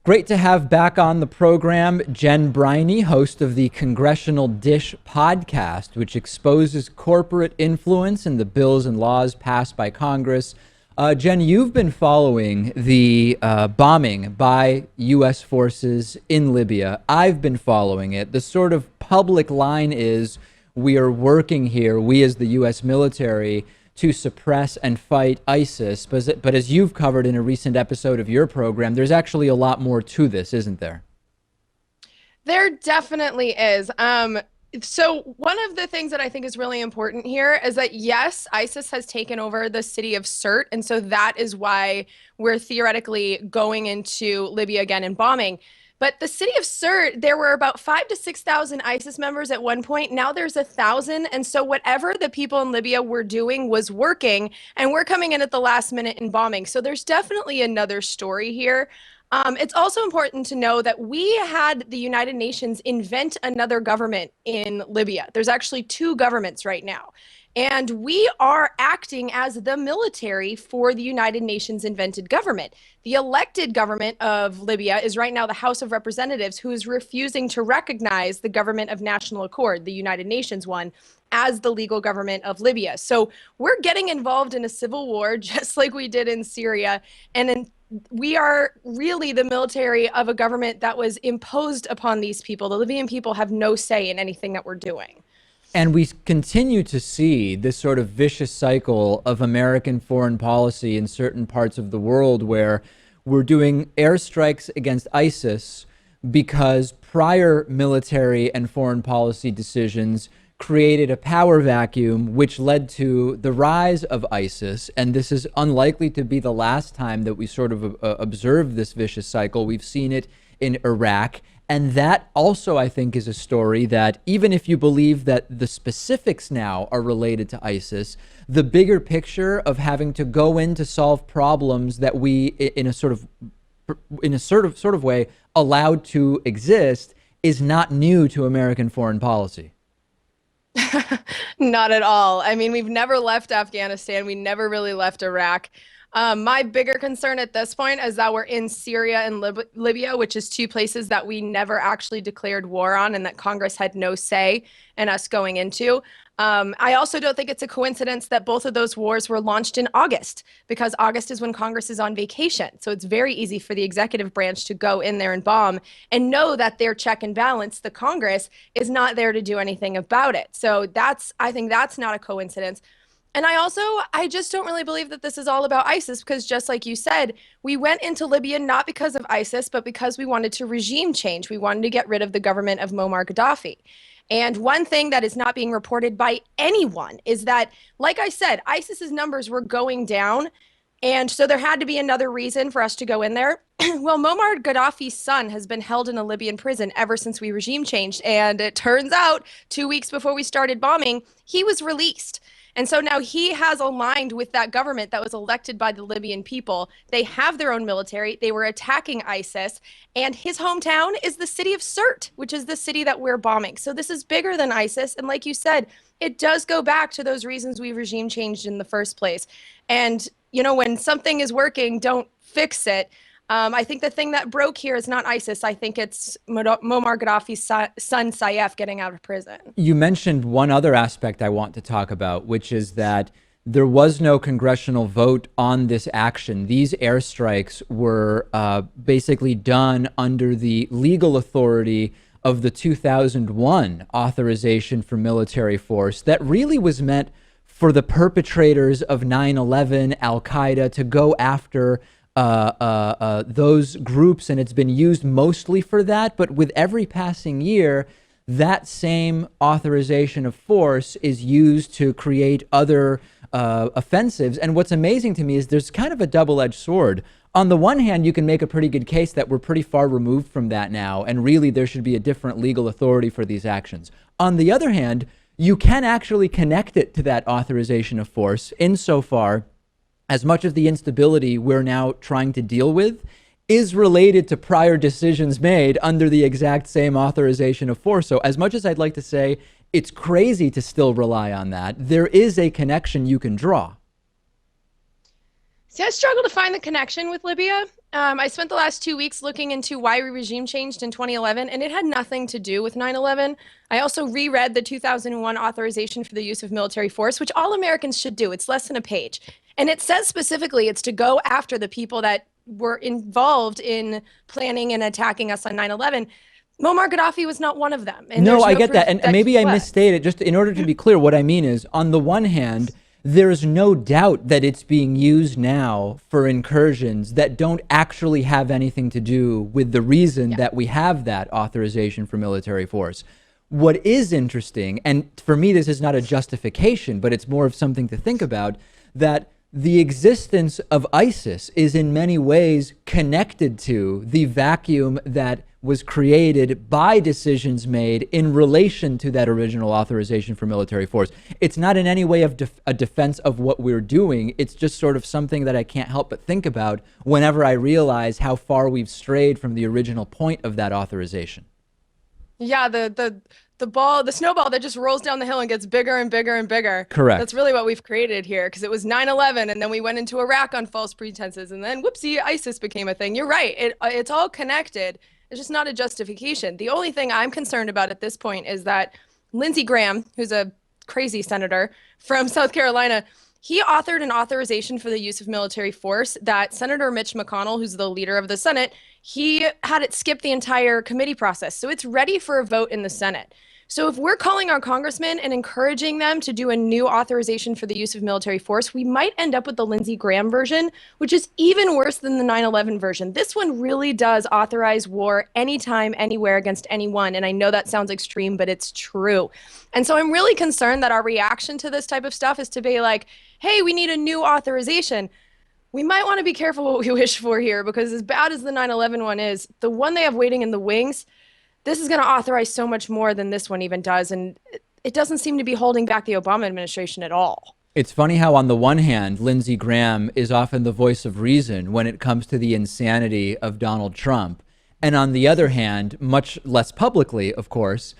Great to have back on the program Jen Briney, host of the Congressional Dish podcast, which exposes corporate influence in the bills and laws passed by Congress. Jen, you've been following the bombing by U.S. forces in Libya. I've been following it. The sort of public line is we are working here, we as the U.S. military, to suppress and fight ISIS. But as you've covered in a recent episode of your program, there's actually a lot more to this, isn't there? There definitely is. So one of the things that I think is really important here is that, yes, ISIS has taken over the city of Sirte. And so that is why we're theoretically going into Libya again and bombing. But the city of Sirte, there were about 5,000 to 6,000 ISIS members at one point. Now there's 1,000. And so whatever the people in Libya were doing was working. And we're coming in at the last minute and bombing. So there's definitely another story here. It's also important to know that we had the United Nations invent another government in Libya. There's actually two governments right now. And we are acting as the military for the United Nations invented government. The elected government of Libya is right now the House of Representatives, who is refusing to recognize the government of national accord, the United Nations one, as the legal government of Libya. So we're getting involved in a civil war, just like we did in Syria. And we are really the military of a government that was imposed upon these people. The Libyan people have no say in anything that we're doing. And we continue to see this sort of vicious cycle of American foreign policy in certain parts of the world where we're doing airstrikes against ISIS because prior military and foreign policy decisions created a power vacuum, which led to the rise of ISIS. And this is unlikely to be the last time that we sort of observe this vicious cycle. We've seen it in Iraq. And that also, I think, is a story that even if you believe that the specifics now are related to ISIS, the bigger picture of having to go in to solve problems that we, in a sort of way, allowed to exist, is not new to American foreign policy. Not at all. I mean, we've never left Afghanistan. We never really left Iraq. My bigger concern at this point is that we're in Syria and Libya, which is two places that we never actually declared war on and that Congress had no say in us going into. I also don't think it's a coincidence that both of those wars were launched in August, because August is when Congress is on vacation. So it's very easy for the executive branch to go in there and bomb and know that their check and balance, the Congress, is not there to do anything about it. So I think that's not a coincidence. And I just don't really believe that this is all about ISIS, because just like you said, we went into Libya not because of ISIS, but because we wanted to regime change. We wanted to get rid of the government of Muammar Gaddafi. And one thing that is not being reported by anyone is that, like I said, ISIS's numbers were going down. And so there had to be another reason for us to go in there. Well, Muammar Gaddafi's son has been held in a Libyan prison ever since we regime changed. And it turns out 2 weeks before we started bombing, he was released. And so now he has aligned with that government that was elected by the Libyan people. They have their own military. They were attacking ISIS. And his hometown is the city of Sirte, which is the city that we're bombing. So this is bigger than ISIS. And like you said, it does go back to those reasons we regime changed in the first place. And, you know, when something is working, don't fix it. I think the thing that broke here is not ISIS. I think it's Muammar Gaddafi's son, Saif, getting out of prison. You mentioned one other aspect I want to talk about, which is that there was no congressional vote on this action. These airstrikes were basically done under the legal authority of the 2001 authorization for military force that really was meant for the perpetrators of 9/11, Al-Qaeda, to go after those groups, and it's been used mostly for that. But with every passing year, that same authorization of force is used to create other offensives. And what's amazing to me is there's kind of a double-edged sword. On the one hand, you can make a pretty good case that we're pretty far removed from that now, and really there should be a different legal authority for these actions. On the other hand, you can actually connect it to that authorization of force insofar as much of the instability we're now trying to deal with is related to prior decisions made under the exact same authorization of force. So as much as I'd like to say it's crazy to still rely on that, there is a connection you can draw. See, I struggle to find the connection with Libya. I spent the last 2 weeks looking into why regime changed in 2011, and it had nothing to do with 9/11. I also reread the 2001 authorization for the use of military force, which all Americans should do. It's less than a page. And it says specifically it's to go after the people that were involved in planning and attacking us on 9/11. Muammar Gaddafi was not one of them. And No, there's I no get proof that. And maybe I he was. misstated. Just in order to be clear, what I mean is, on the one hand, there's no doubt that it's being used now for incursions that don't actually have anything to do with the reason that we have that authorization for military force. What is interesting, and for me, this is not a justification, but it's more of something to think about, that the existence of ISIS is in many ways connected to the vacuum that was created by decisions made in relation to that original authorization for military force. It's not in any way of a defense of what we're doing. It's just sort of something that I can't help but think about whenever I realize how far we've strayed from the original point of that authorization. Yeah, the snowball that just rolls down the hill and gets bigger and bigger and bigger. Correct. That's really what we've created here, because it was 9/11, and then we went into Iraq on false pretenses, and then whoopsie, ISIS became a thing. You're right. It's all connected. It's just not a justification. The only thing I'm concerned about at this point is that Lindsey Graham, who's a crazy senator from South Carolina, he authored an authorization for the use of military force that Senator Mitch McConnell, who's the leader of the Senate, he had it skip the entire committee process. So it's ready for a vote in the Senate. So if we're calling our congressmen and encouraging them to do a new authorization for the use of military force, we might end up with the Lindsey Graham version, which is even worse than the 9/11 version. This one really does authorize war anytime, anywhere, against anyone. And I know that sounds extreme, but it's true. And so I'm really concerned that our reaction to this type of stuff is to be like, hey, we need a new authorization. We might want to be careful what we wish for here, because as bad as the 9/11 one is, the one they have waiting in the wings, this is going to authorize so much more than this one even does. And it doesn't seem to be holding back the Obama administration at all. It's funny how, on the one hand, Lindsey Graham is often the voice of reason when it comes to the insanity of Donald Trump. And on the other hand, much less publicly, of course,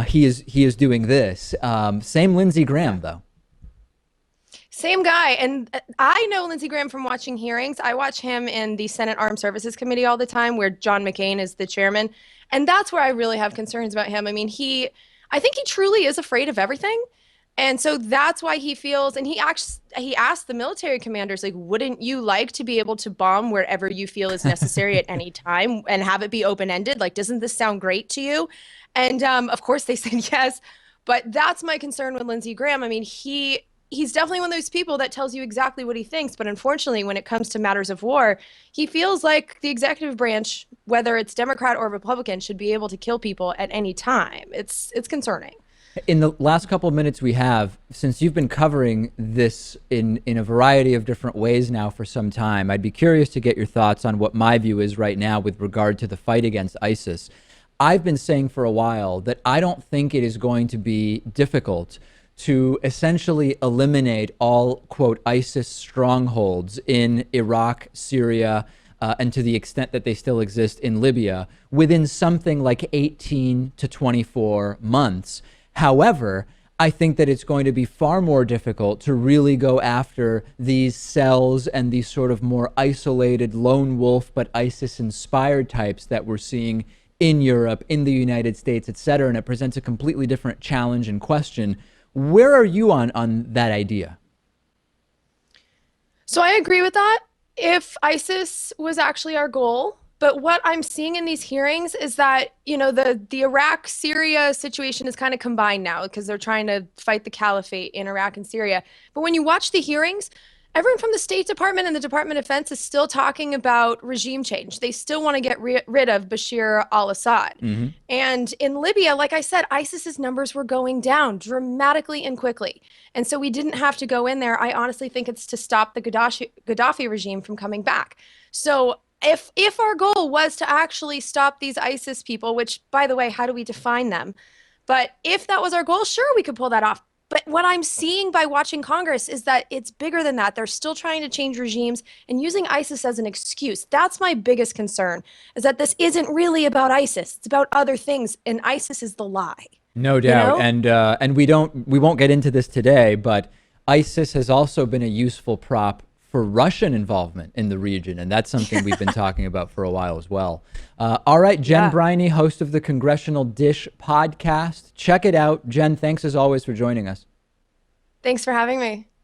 he is doing this. Same Lindsey Graham, though. Same guy. And I know Lindsey Graham from watching hearings. I watch him in the Senate Armed Services Committee all the time, where John McCain is the chairman. And that's where I really have concerns about him. I mean, I think he truly is afraid of everything. And so that's why he feels, and he asked the military commanders, like, wouldn't you like to be able to bomb wherever you feel is necessary at any time and have it be open-ended? Like, doesn't this sound great to you? And of course they said yes. But that's my concern with Lindsey Graham. I mean, he's definitely one of those people that tells you exactly what he thinks. But unfortunately, when it comes to matters of war, he feels like the executive branch, whether it's Democrat or Republican, should be able to kill people at any time. It's concerning. In the last couple of minutes we have, since you've been covering this in a variety of different ways now for some time, I'd be curious to get your thoughts on what my view is right now with regard to the fight against ISIS. I've been saying for a while that I don't think it is going to be difficult to essentially eliminate all, quote, ISIS strongholds in Iraq, Syria, and to the extent that they still exist in Libya within something like 18 to 24 months. However, I think that it's going to be far more difficult to really go after these cells and these sort of more isolated lone wolf but ISIS-inspired types that we're seeing in Europe, in the United States, et cetera. And it presents a completely different challenge and question. Where are you on that idea? So I agree with that if ISIS was actually our goal. But what I'm seeing in these hearings is that, the Iraq-Syria situation is kind of combined now because they're trying to fight the caliphate in Iraq and Syria. But when you watch the hearings, everyone from the State Department and the Department of Defense is still talking about regime change. They still want to get rid of Bashir al-Assad. Mm-hmm. And in Libya, like I said, ISIS's numbers were going down dramatically and quickly. And so we didn't have to go in there. I honestly think it's to stop the Gaddafi regime from coming back. So if our goal was to actually stop these ISIS people, which, by the way, how do we define them? But if that was our goal, sure, we could pull that off. But what I'm seeing by watching Congress is that it's bigger than that. They're still trying to change regimes and using ISIS as an excuse. That's my biggest concern, is that this isn't really about ISIS. It's about other things, and ISIS is the lie. No doubt. And we won't get into this today, but ISIS has also been a useful prop for Russian involvement in the region. And that's something we've been talking about for a while as well. All right, Jen Briney, host of the Congressional Dish podcast. Check it out. Jen, thanks as always for joining us. Thanks for having me.